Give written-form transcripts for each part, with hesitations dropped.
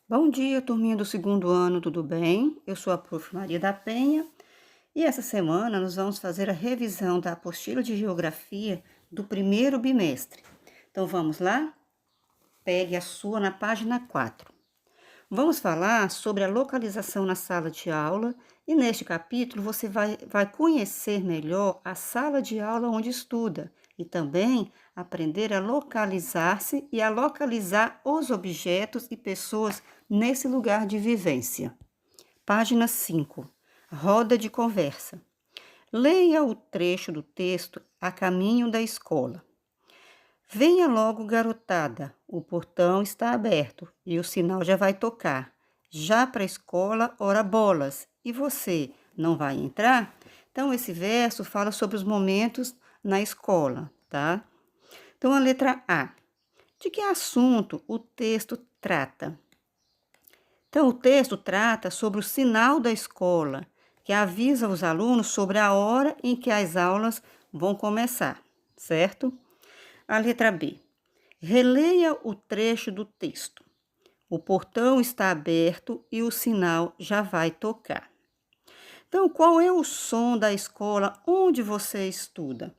Bom dia, turminha do segundo ano, tudo bem? Eu sou a Prof. Maria da Penha e essa semana nós vamos fazer a revisão da apostila de Geografia do primeiro bimestre. Então vamos lá? Pegue a sua na página 4. Vamos falar sobre a localização na sala de aula e neste capítulo você vai conhecer melhor a sala de aula onde estuda e também aprender a localizar-se e a localizar os objetos e pessoas nesse lugar de vivência. Página 5. Roda de conversa. Leia o trecho do texto A Caminho da Escola. Venha logo, garotada, o portão está aberto e o sinal já vai tocar. Já para a escola, ora bolas. E você, não vai entrar? Então, esse verso fala sobre os momentos na escola, tá? Então, a letra A. De que assunto o texto trata? Então, o texto trata sobre o sinal da escola, que avisa os alunos sobre a hora em que as aulas vão começar, certo? A letra B. Releia o trecho do texto. O portão está aberto e o sinal já vai tocar. Então, qual é o som da escola onde você estuda?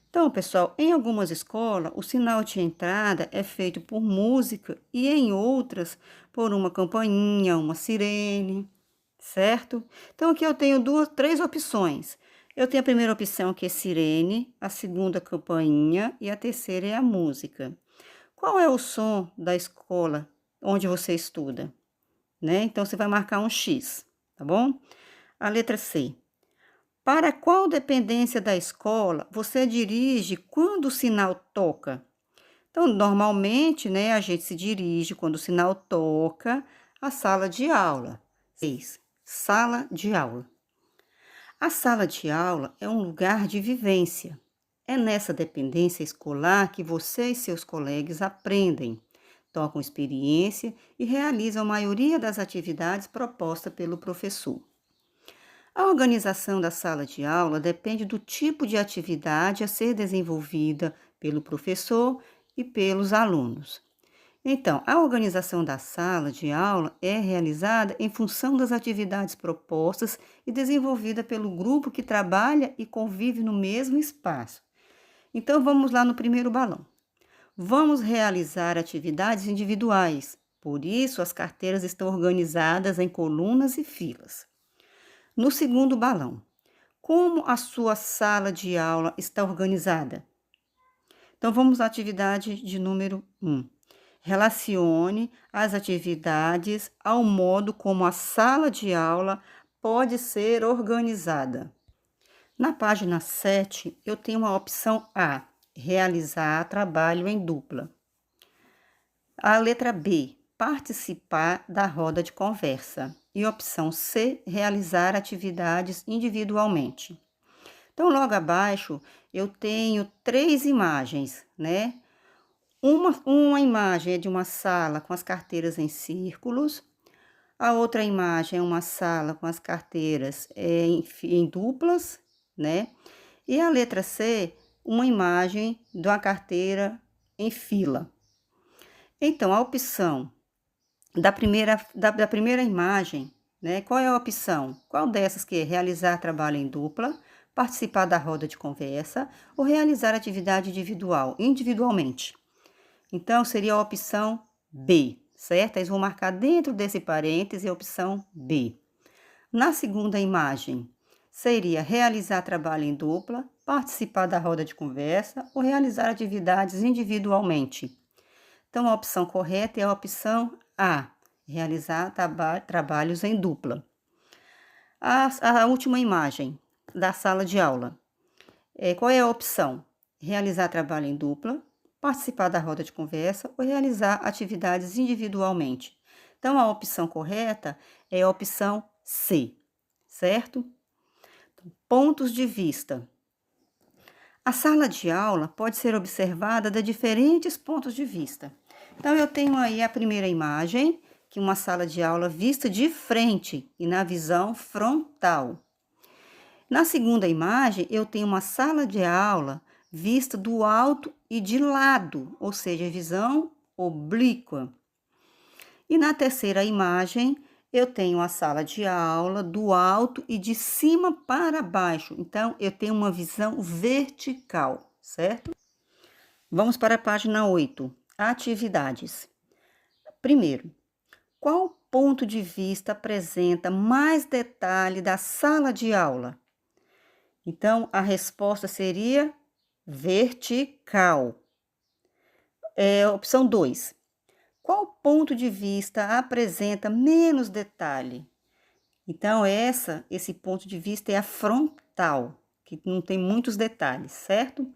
Então, pessoal, em algumas escolas, o sinal de entrada é feito por música e em outras por uma campainha, uma sirene, certo? Então, aqui eu tenho três opções. Eu tenho a primeira opção que é sirene, a segunda campainha e a terceira é a música. Qual é o som da escola onde você estuda? Né? Então, você vai marcar um X, tá bom? A letra C. Para qual dependência da escola você dirige quando o sinal toca? Então, normalmente, né, a gente se dirige quando o sinal toca à sala de aula. 6. Sala de aula. A sala de aula é um lugar de vivência. É nessa dependência escolar que você e seus colegas aprendem, tocam experiência e realizam a maioria das atividades propostas pelo professor. A organização da sala de aula depende do tipo de atividade a ser desenvolvida pelo professor e pelos alunos. Então, a organização da sala de aula é realizada em função das atividades propostas e desenvolvida pelo grupo que trabalha e convive no mesmo espaço. Então, vamos lá no primeiro balão. Vamos realizar atividades individuais, por isso as carteiras estão organizadas em colunas e filas. No segundo balão, como a sua sala de aula está organizada? Então, vamos à atividade de número 1. Relacione as atividades ao modo como a sala de aula pode ser organizada. Na página 7, eu tenho a opção A, realizar trabalho em dupla. A letra B, participar da roda de conversa. E a opção C, realizar atividades individualmente. Então, logo abaixo, eu tenho 3 imagens, né? Uma imagem é de uma sala com as carteiras em círculos, a outra imagem é uma sala com as carteiras em duplas, né? E a letra C, uma imagem de uma carteira em fila. Então, a opção da primeira imagem, né? Qual é a opção? Qual dessas que é realizar trabalho em dupla, participar da roda de conversa ou realizar atividade individualmente? Então, seria a opção B, certo? Eles vão marcar dentro desse parêntese a opção B. Na segunda imagem, seria realizar trabalho em dupla, participar da roda de conversa ou realizar atividades individualmente. Então, a opção correta é a opção A, realizar trabalhos em dupla. A última imagem da sala de aula. Qual é a opção? Realizar trabalho em dupla, participar da roda de conversa ou realizar atividades individualmente. Então, a opção correta é a opção C, certo? Pontos de vista. A sala de aula pode ser observada de diferentes pontos de vista. Então, eu tenho aí a primeira imagem, que é uma sala de aula vista de frente e na visão frontal. Na segunda imagem, eu tenho uma sala de aula vista do alto e de lado, ou seja, visão oblíqua. E na terceira imagem, eu tenho a sala de aula do alto e de cima para baixo. Então, eu tenho uma visão vertical, certo? Vamos para a página 8. Atividades. Primeiro, qual ponto de vista apresenta mais detalhe da sala de aula? Então, a resposta seria vertical. Opção 2. Qual ponto de vista apresenta menos detalhe? Então, esse ponto de vista é a frontal, que não tem muitos detalhes, certo?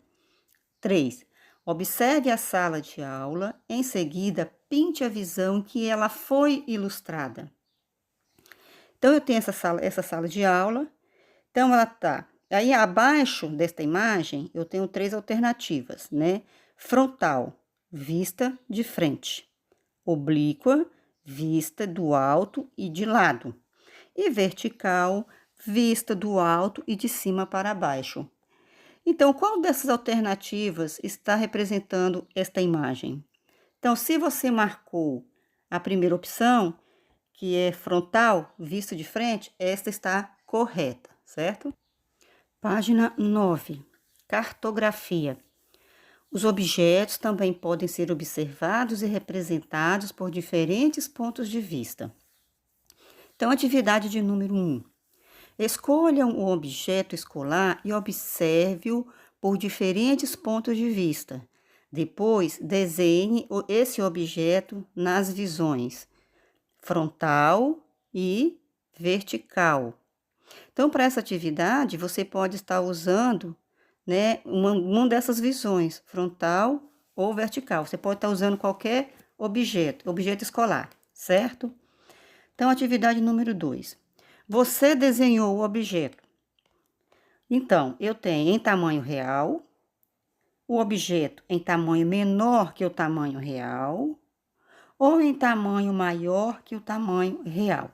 3. Observe a sala de aula, em seguida, pinte a visão em que ela foi ilustrada. Então, eu tenho essa sala de aula, então ela tá. Aí, abaixo desta imagem, eu tenho 3 alternativas, né? Frontal, vista de frente. Oblíqua, vista do alto e de lado. E vertical, vista do alto e de cima para baixo. Então, qual dessas alternativas está representando esta imagem? Então, se você marcou a primeira opção, que é frontal, vista de frente, esta está correta, certo? Página 9. Cartografia. Os objetos também podem ser observados e representados por diferentes pontos de vista. Então, atividade de número 1. Escolha um objeto escolar e observe-o por diferentes pontos de vista. Depois, desenhe esse objeto nas visões frontal e vertical. Então, para essa atividade, você pode estar usando, né, uma dessas visões, frontal ou vertical. Você pode estar usando qualquer objeto escolar, certo? Então, atividade número 2. Você desenhou o objeto. Então, eu tenho em tamanho real, o objeto em tamanho menor que o tamanho real, ou em tamanho maior que o tamanho real.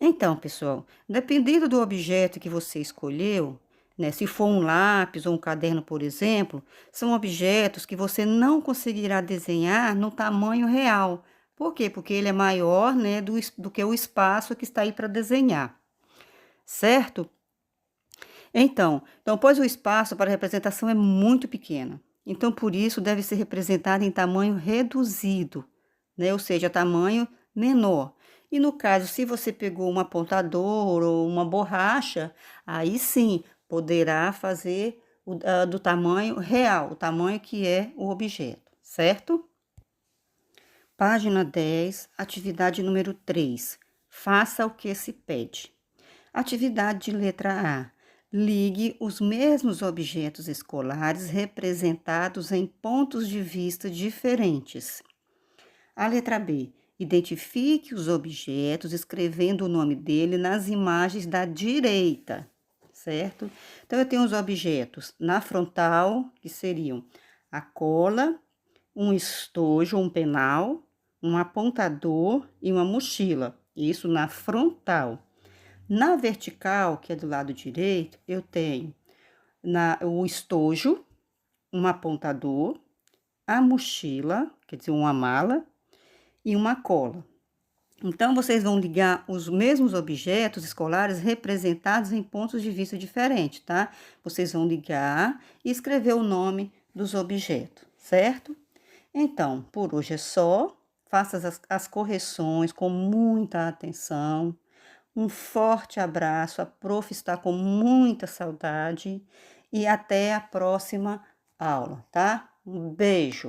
Então, pessoal, dependendo do objeto que você escolheu, né, se for um lápis ou um caderno, por exemplo, são objetos que você não conseguirá desenhar no tamanho real. Por quê? Porque ele é maior, né, do que o espaço que está aí para desenhar, certo? Então, pois o espaço para representação é muito pequeno. Então, por isso, deve ser representado em tamanho reduzido, né? Ou seja, tamanho menor. E no caso, se você pegou um apontador ou uma borracha, aí sim, poderá fazer do tamanho real, o tamanho que é o objeto, certo? Página 10, atividade número 3. Faça o que se pede. Atividade de letra A. Ligue os mesmos objetos escolares representados em pontos de vista diferentes. A letra B. Identifique os objetos escrevendo o nome dele nas imagens da direita, certo? Então, eu tenho os objetos na frontal, que seriam a cola, um estojo, um penal, um apontador e uma mochila. Isso na frontal. Na vertical, que é do lado direito, eu tenho o estojo, um apontador, a mochila, quer dizer, uma mala, e uma cola. Então, vocês vão ligar os mesmos objetos escolares representados em pontos de vista diferentes, tá? Vocês vão ligar e escrever o nome dos objetos, certo? Então, por hoje é só. Faça as correções com muita atenção. Um forte abraço, a prof está com muita saudade e até a próxima aula, tá? Um beijo!